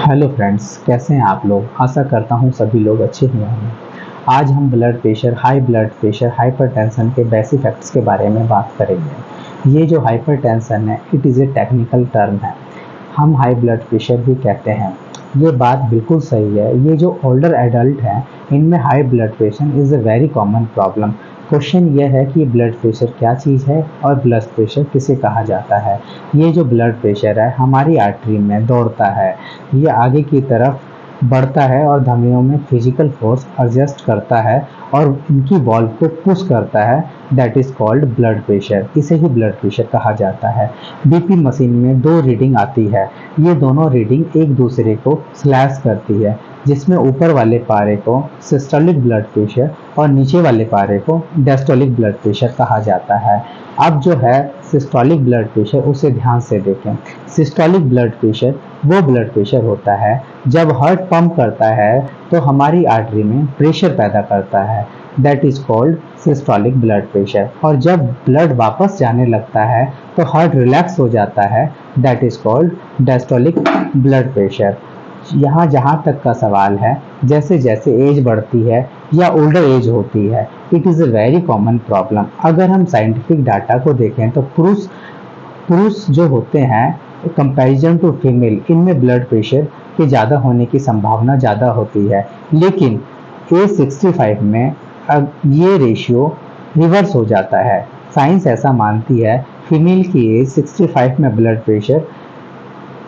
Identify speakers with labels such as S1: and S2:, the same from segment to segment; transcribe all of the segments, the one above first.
S1: Hello friends, कैसे हैं आप लोग। आशा करता हूं सभी लोग अच्छे ही होंगे। आज हम ब्लड प्रेशर हाइपरटेंशन के बेसिक फैक्ट्स के बारे में बात करेंगे। ये जो हाइपरटेंशन है, it is a technical term है। हम हाई ब्लड प्रेशर भी कहते हैं। ये बात बिल्कुल सही है। ये जो ओल्डर एडल्ट हैं, इनमें high blood pressure is a very common problem. Question ये है कि ब्लड प्रेशर क्या चीज़ है और ब्लड प्रेशर किसे कहा जाता है। ये जो ब्लड प्रेशर है हमारी आर्टरी में दौड़ता है, ये आगे की तरफ बढ़ता है और धमनियों में फिजिकल फोर्स एडजस्ट करता है और इनकी वॉल्व को पुश करता है। That is called blood pressure. इसे ही ब्लड प्रेशर कहा जाता है। बीपी मशीन में दो रीडिंग आती है। ये दोनों रीडिंग एक दूसरे को स्लैश करती है, जिसमें ऊपर वाले पारे को सिस्टोलिक ब्लड प्रेशर और नीचे वाले पारे को डायस्टोलिक ब्लड प्रेशर कहा जाता है। अब जो है सिस्टोलिक ब्लड प्रेशर, उसे ध्यान से देखें। सिस्टोलिक ब्लड प्रेशर वो ब्लड प्रेशर होता है जब हार्ट पंप करता है तो हमारी आर्टरी में प्रेशर पैदा करता है। That is called systolic blood pressure. और जब ब्लड वापस जाने लगता है तो हार्ट रिलैक्स हो जाता है। That is called diastolic blood pressure. यहाँ जहाँ तक का सवाल है, जैसे जैसे एज बढ़ती है या ओल्डर एज होती है, it is a very common problem. अगर हम साइंटिफिक डाटा को देखें तो पुरुष पुरुष जो होते हैं कंपैरिजन टू फीमेल, इनमें ब्लड प्रेशर के ज़्यादा होने की संभावना ज़्यादा होती है। लेकिन एज 65 में अब ये रेशियो रिवर्स हो जाता है। साइंस ऐसा मानती है फीमेल की एज 65 में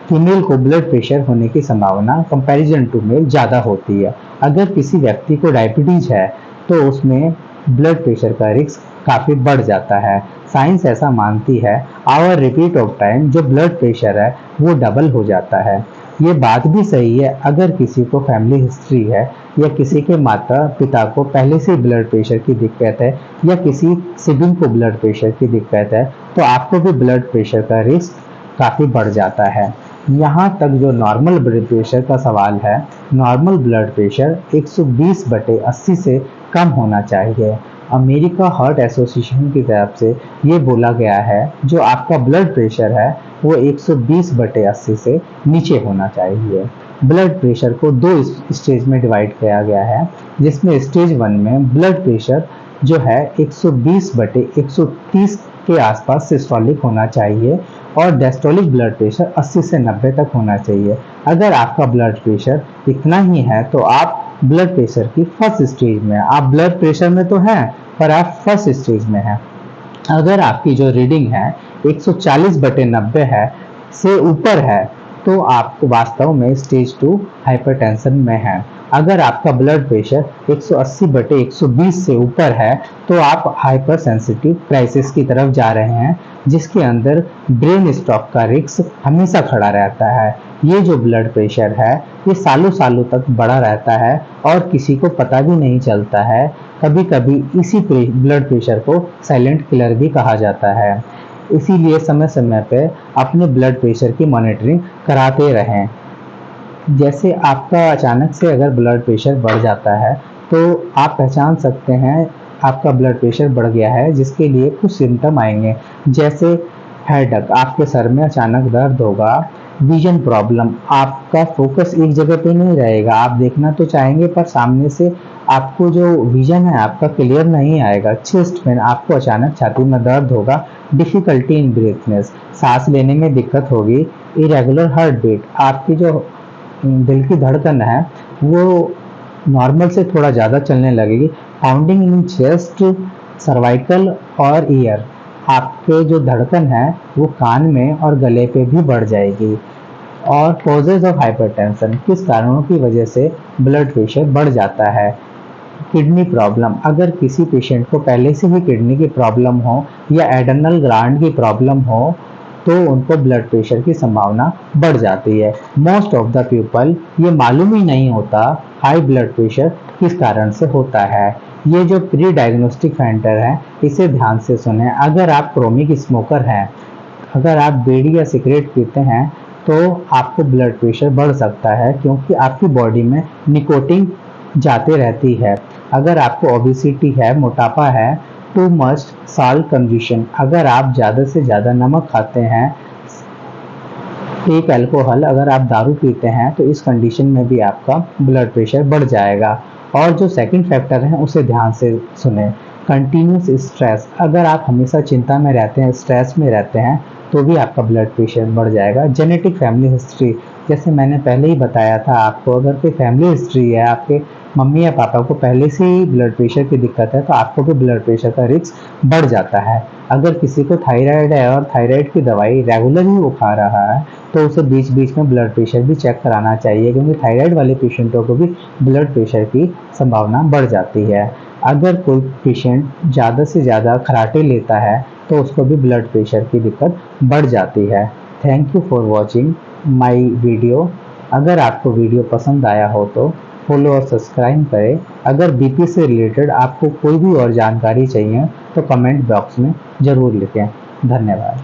S1: फीमेल को ब्लड प्रेशर होने की संभावना कंपैरिजन टू मेल ज़्यादा होती है। अगर किसी व्यक्ति को डायबिटीज है तो उसमें ब्लड प्रेशर का रिस्क काफ़ी बढ़ जाता है। साइंस ऐसा मानती है आवर रिपीट ऑफ टाइम जो ब्लड प्रेशर है वो डबल हो जाता है। ये बात भी सही है अगर किसी को फैमिली हिस्ट्री है या किसी के माता पिता को पहले से ब्लड प्रेशर की दिक्कत है या किसी सिबलिंग को ब्लड प्रेशर की दिक्कत है तो आपको भी ब्लड प्रेशर का रिस्क काफ़ी बढ़ जाता है। यहाँ तक जो नॉर्मल ब्लड प्रेशर का सवाल है, नॉर्मल ब्लड प्रेशर 120/80 से कम होना चाहिए। अमेरिका हार्ट एसोसिएशन की तरफ से ये बोला गया है जो आपका ब्लड प्रेशर है वो 120/80 से नीचे होना चाहिए। ब्लड प्रेशर को दो स्टेज में डिवाइड किया गया है, जिसमें स्टेज 1 में ब्लड प्रेशर जो है 120/130 के आसपास सिस्टोलिक होना चाहिए और डायस्टोलिक ब्लड प्रेशर 80 से 90 तक होना चाहिए। अगर आपका ब्लड प्रेशर इतना ही है तो आप ब्लड प्रेशर की फर्स्ट स्टेज में, आप ब्लड प्रेशर में तो हैं पर आप फर्स्ट स्टेज में हैं। अगर आपकी जो रीडिंग है 140/90 है से ऊपर है तो आप वास्तव में स्टेज 2 हाइपरटेंशन में है। अगर आपका ब्लड प्रेशर 180/120 से ऊपर है तो आप हाइपर सेंसिटिव क्राइसिस की तरफ जा रहे हैं, जिसके अंदर ब्रेन स्ट्रोक का रिस्क हमेशा खड़ा रहता है। ये जो ब्लड प्रेशर है ये सालों सालों तक बढ़ा रहता है और किसी को पता भी नहीं चलता है। कभी कभी इसी ब्लड प्रेशर को साइलेंट किलर भी कहा जाता है। इसीलिए समय समय पे अपने ब्लड प्रेशर की मॉनिटरिंग कराते रहें। जैसे आपका अचानक से अगर ब्लड प्रेशर बढ़ जाता है तो आप पहचान सकते हैं आपका ब्लड प्रेशर बढ़ गया है, जिसके लिए कुछ सिम्टम आएंगे। जैसे हेडेक, आपके सर में अचानक दर्द होगा। विजन प्रॉब्लम, आपका फोकस एक जगह पे नहीं रहेगा, आप देखना तो चाहेंगे पर सामने से आपको जो विजन है आपका क्लियर नहीं आएगा। चेस्ट पेन, आपको अचानक छाती में दर्द होगा। डिफिकल्टी इन ब्रीथनेस, सांस लेने में दिक्कत होगी। इरेगुलर हार्ट बीट, आपकी जो दिल की धड़कन है वो नॉर्मल से थोड़ा ज़्यादा चलने लगेगी। पाउंडिंग इन चेस्ट, सर्वाइकल और ईयर, आपके जो धड़कन है वो कान में और गले पे भी बढ़ जाएगी। और कॉजेज ऑफ हाइपरटेंशन, किस कारणों की वजह से ब्लड प्रेशर बढ़ जाता है। किडनी प्रॉब्लम, अगर किसी पेशेंट को पहले से ही किडनी की प्रॉब्लम हो या एडर्नल ग्लैंड की प्रॉब्लम हो तो उनको ब्लड प्रेशर की संभावना बढ़ जाती है। मोस्ट ऑफ द पीपल ये मालूम ही नहीं होता हाई ब्लड प्रेशर किस कारण से होता है। ये जो प्री डायग्नोस्टिक फैक्टर है इसे ध्यान से सुने। अगर आप क्रोनिक स्मोकर हैं, अगर आप बीड़ी या सिगरेट पीते हैं तो आपको ब्लड प्रेशर बढ़ सकता है, क्योंकि आपकी बॉडी में निकोटीन जाते रहती है। अगर आपको ओबेसिटी है, मोटापा है, टू मच साल्ट कंज्यूशन, अगर आप ज़्यादा से ज़्यादा नमक खाते हैं एक अल्कोहल, अगर आप दारू पीते हैं तो इस कंडीशन में भी आपका ब्लड प्रेशर बढ़ जाएगा। और जो सेकंड फैक्टर है उसे ध्यान से सुने, कंटिन्यूस स्ट्रेस, अगर आप हमेशा चिंता में रहते हैं, स्ट्रेस में रहते हैं, तो भी आपका ब्लड प्रेशर बढ़ जाएगा। जेनेटिक फैमिली हिस्ट्री, जैसे मैंने पहले ही बताया था आपको, अगर कोई फैमिली हिस्ट्री है, आपके मम्मी या पापा को पहले से ही ब्लड प्रेशर की दिक्कत है, तो आपको भी ब्लड प्रेशर का रिस्क बढ़ जाता है। अगर किसी को थायराइड है और थायराइड की दवाई रेगुलर ही वो खा रहा है, तो उसे बीच बीच में ब्लड प्रेशर भी चेक कराना चाहिए, क्योंकि थायराइड वाले पेशेंटों को भी ब्लड प्रेशर की संभावना बढ़ जाती है। अगर कोई पेशेंट ज़्यादा से ज़्यादा खराटे लेता है तो उसको भी ब्लड प्रेशर की दिक्कत बढ़ जाती है। Thank you for watching my video. अगर आपको वीडियो पसंद आया हो तो फॉलो और सब्सक्राइब करें। अगर बीपी से रिलेटेड आपको कोई भी और जानकारी चाहिए तो कमेंट बॉक्स में ज़रूर लिखें। धन्यवाद।